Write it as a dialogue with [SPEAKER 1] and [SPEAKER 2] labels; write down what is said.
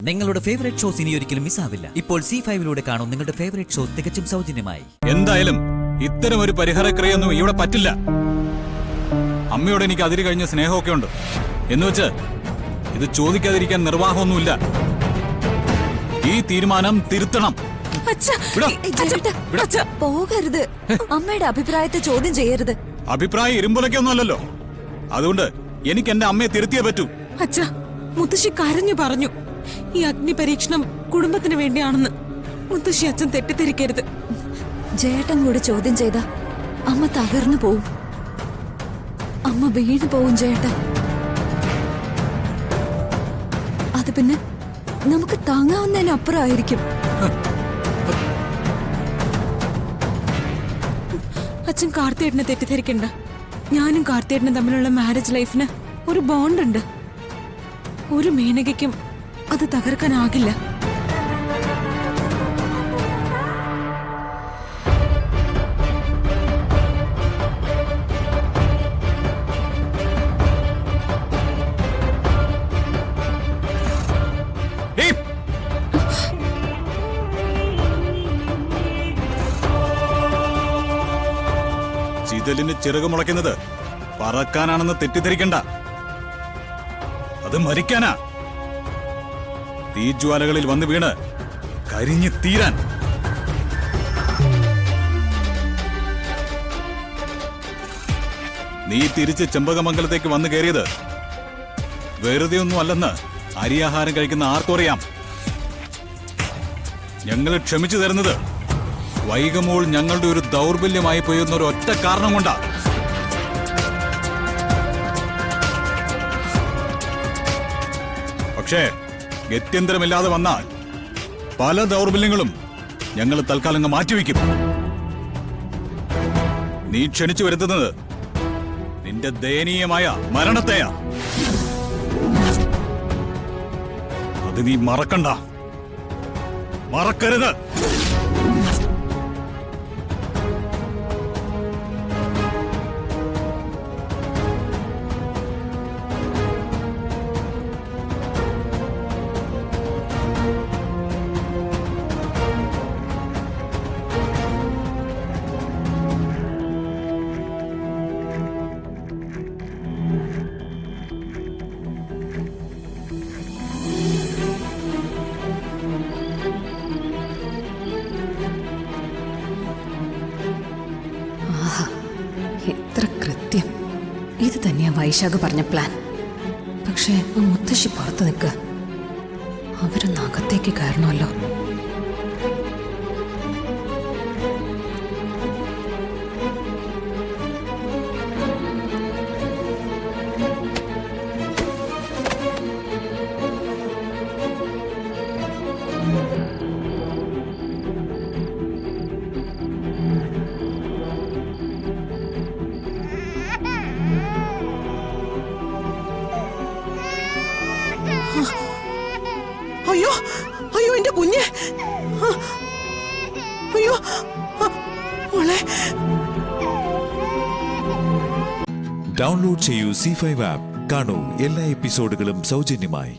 [SPEAKER 1] നിങ്ങളുടെ favourite shows ഇനി ഒരിക്കലും മിസ്സാവില്ല. ഇപ്പോൾ C5 കാണും നിങ്ങളുടെ ഫേവറേറ്റ് ഷോസ് തികച്ചും സൗജന്യമായി.
[SPEAKER 2] എന്തായാലും ഇത്തരം ഒരു പരിഹാരക്രിയൊന്നും ഇവിടെ പറ്റില്ല. അമ്മയോട് എനിക്ക് അതിര് കഴിഞ്ഞ സ്നേഹമൊക്കെ ഉണ്ട്. എന്നുവെച്ച് ഇത് ചോദിക്കാതിരിക്കാൻ നിർവാഹമൊന്നുമില്ല. ഈ തീരുമാനം തിരുത്തണം.
[SPEAKER 3] പോകരുത്. അമ്മയുടെ അഭിപ്രായത്തെ ചോദ്യം ചെയ്യരുത്.
[SPEAKER 2] അഭിപ്രായം ഇരുമ്പുലക്കൊന്നുമല്ലല്ലോ. അതുകൊണ്ട് എനിക്ക് എന്റെ അമ്മയെ തിരുത്തിയേ പറ്റൂ.
[SPEAKER 4] അച്ഛാ, മുത്തശ്ശി കരഞ്ഞു പറഞ്ഞു ഈ അഗ്നി പരീക്ഷണം കുടുംബത്തിന് വേണ്ടിയാണെന്ന്. മുത്തശ്ശി അച്ഛൻ തെറ്റിദ്ധരിക്കരുത്.
[SPEAKER 3] ജേട്ടൻ കൂടി ചോദ്യം ചെയ്ത അമ്മ തകർന്നു പോവും. അമ്മ വീണു പോവും ജേട്ടൻ. അത് പിന്നെ നമുക്ക് താങ്ങാവുന്നതിനപ്പുറമായിരിക്കും.
[SPEAKER 4] അച്ഛൻ കാർത്തിയേട്ടനെ തെറ്റിദ്ധരിക്കണ്ട. ഞാനും കാർത്തിയേട്ടനും തമ്മിലുള്ള മാരേജ് ലൈഫിന് ഒരു ബോണ്ട് ഉണ്ട്. ഒരു മേനകയ്ക്കും അത് തകർക്കാനാകില്ല.
[SPEAKER 2] ചിതലിന് ചിറക് മുളയ്ക്കുന്നത് പറക്കാനാണെന്ന് തെറ്റിദ്ധരിക്കണ്ട. അത് മരിക്കാനാ. തീജ്വാലകളിൽ വന്ന് വീണ് കരിഞ്ഞു തീരാൻ. നീ തിരിച്ച് ചെമ്പകമംഗലത്തേക്ക് വന്നു കയറിയത് വെറുതെ ഒന്നും അല്ലെന്ന് അരിയാഹാരം കഴിക്കുന്ന ആർക്കറിയാം. ഞങ്ങൾ ക്ഷമിച്ചു തരുന്നത് വൈകമോൾ ഞങ്ങളുടെ ഒരു ദൗർബല്യമായി പോയെന്ന ഒരു ഒറ്റ കാരണം കൊണ്ടാ. പക്ഷേ ഗത്യന്തരമില്ലാതെ വന്നാൽ പല ദൗർബല്യങ്ങളും ഞങ്ങൾ തൽക്കാലം മാറ്റിവെക്കും. നീ ക്ഷണിച്ചു വരുത്തുന്നത് നിന്റെ ദയനീയമായ മരണത്തെയാ. അത് നീ മറക്കണ്ട, മറക്കരുത്.
[SPEAKER 5] എത്ര കൃത്യം. ഇത് തന്നെയാ വൈശാഖ് പറഞ്ഞ പ്ലാൻ. പക്ഷേ മുത്തശ്ശി പുറത്ത് നിൽക്കുക. അവരൊന്ന് അകത്തേക്ക് കയറണമല്ലോ.
[SPEAKER 4] അയ്യോ അയ്യോ, എന്റെ കുഞ്ഞ്. അയ്യോ മോളെ.
[SPEAKER 6] ഡൗൺലോഡ് ചെയ്യൂ C5 ആപ്പ്. കാണൂ എല്ലാ എപ്പിസോഡുകളും സൗജന്യമായി.